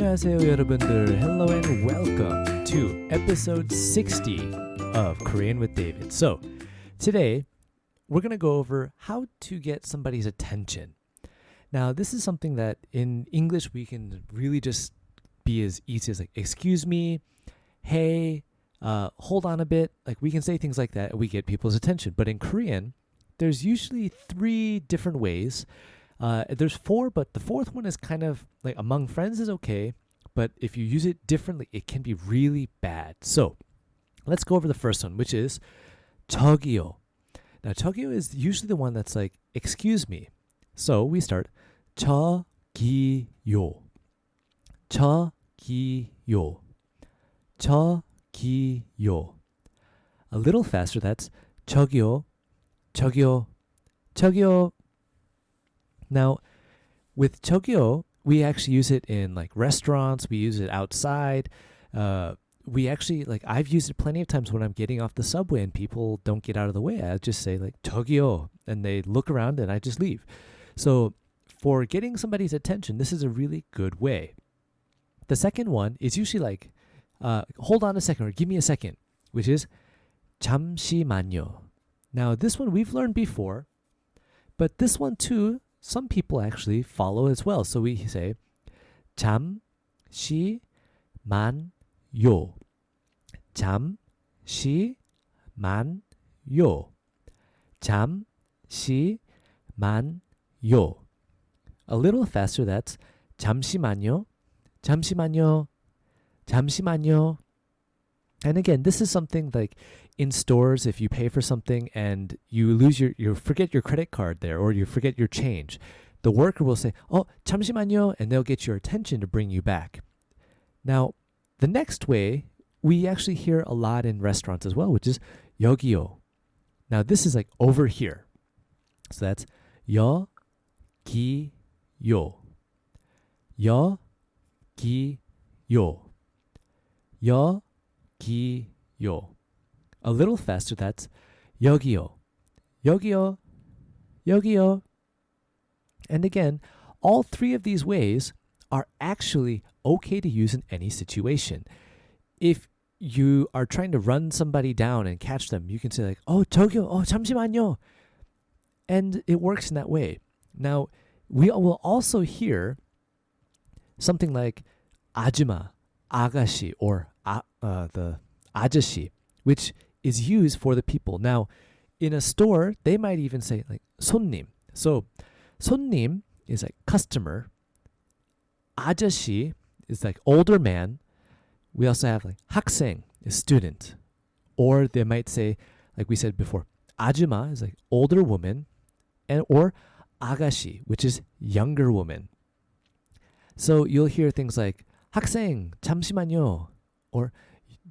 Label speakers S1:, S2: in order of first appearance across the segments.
S1: 안녕하세요 여러분들. Hello and welcome to episode 60 of Korean with David. So today we're going to go over how to get somebody's attention. Now this is something that in English we can really just be as easy as like, excuse me, hey, hold on a bit. Like we can say things like that and we get people's attention. But in Korean, there's usually 3 different ways. There's 4, but the 4th one is kind of like among friends is okay, but if you use it differently, it can be really bad. So let's go over the first one, which is 저기요. Now 저기요 is usually the one that's like, excuse me. So we start 저기요. 저기요. 저기요. A little faster, that's 저기요. 저기요. 저기요. Now, with 저기요, we actually use it in like restaurants. We use it outside. We actually like I've used it plenty of times when I'm getting off the subway and people don't get out of the way. I just say like 저기요, and they look around and I just leave. So for getting somebody's attention, this is a really good way. The second one is usually like, hold on a second or give me a second, which is 잠시만요. Now this one we've learned before, but this one too, some people actually follow as well. So we say 잠시만요. 잠시만요. 잠시만요. A little faster, that's 잠시만요. 잠시만요. 잠시만요. And again, this is something like in stores, if you pay for something and you lose you forget your credit card there or you forget your change, the worker will say, oh, 잠시만요, and they'll get your attention to bring you back. Now, the next way, we actually hear a lot in restaurants as well, which is 여기요. Now, this is like over here. So that's 여기요. 여기요. 여기요. A little faster, that's 여기요. 여기요. 여기요. And again, all 3 of these ways are actually okay to use in any situation. If you are trying to run somebody down and catch them, you can say like, oh, 저기요, oh, 잠시만요. And it works in that way. Now, we will also hear something like 아줌마, 아가씨, or the 아저씨, which is used for the people. Now, in a store, they might even say like 손님. So, 손님 is like customer. 아저씨 is like older man. We also have like 학생 is student. Or they might say, like we said before, 아줌마 is like older woman, and or 아가씨, which is younger woman. So you'll hear things like 학생 잠시만요, or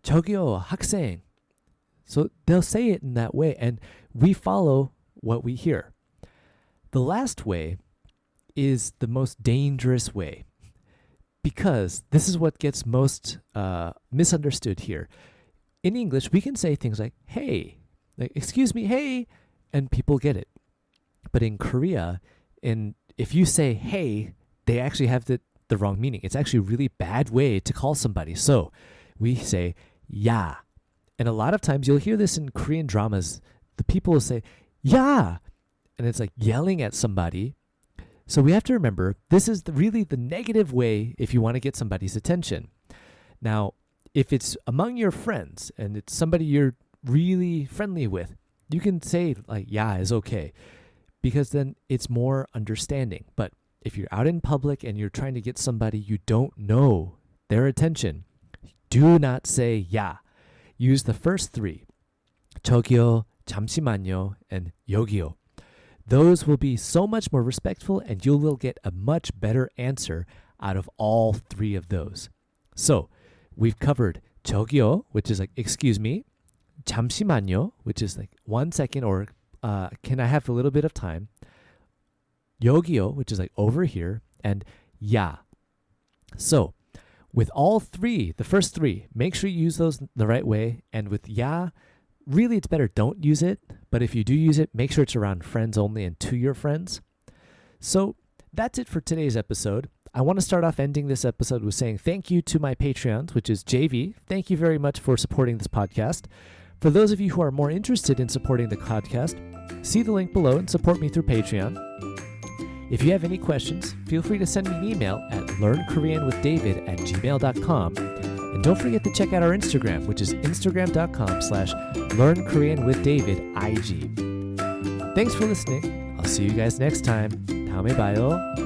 S1: 저기요 학생. So they'll say it in that way, and we follow what we hear. The last way is the most dangerous way, because this is what gets most misunderstood here. In English, we can say things like, hey, like, excuse me, hey, and people get it. But in Korea, if you say hey, they actually have the wrong meaning. It's actually a really bad way to call somebody. So we say ya. And a lot of times you'll hear this in Korean dramas. The people will say, yeah. And it's like yelling at somebody. So we have to remember, this is really the negative way if you want to get somebody's attention. Now, if it's among your friends and it's somebody you're really friendly with, you can say like, yeah, is okay. Because then it's more understanding. But if you're out in public and you're trying to get somebody you don't know their attention, do not say yeah. Use the first 3. 저기요, 잠시만요, and 여기요. Those will be so much more respectful and you will get a much better answer out of all 3 of those. So we've covered 저기요, which is like, excuse me, 잠시만요, which is like 1 second or can I have a little bit of time, 여기요, which is like over here, and 야. So with all 3, the first 3, make sure you use those the right way. And with ya, really it's better don't use it. But if you do use it, make sure it's around friends only and to your friends. So that's it for today's episode. I want to start off ending this episode with saying thank you to my Patreons, which is JV. Thank you very much for supporting this podcast. For those of you who are more interested in supporting the podcast, see the link below and support me through Patreon. If you have any questions, feel free to send me an email at learnkoreanwithdavid@gmail.com. And don't forget to check out our Instagram, which is instagram.com/learnkoreanwithdavidig. Thanks for listening. I'll see you guys next time. 다음에 봐요.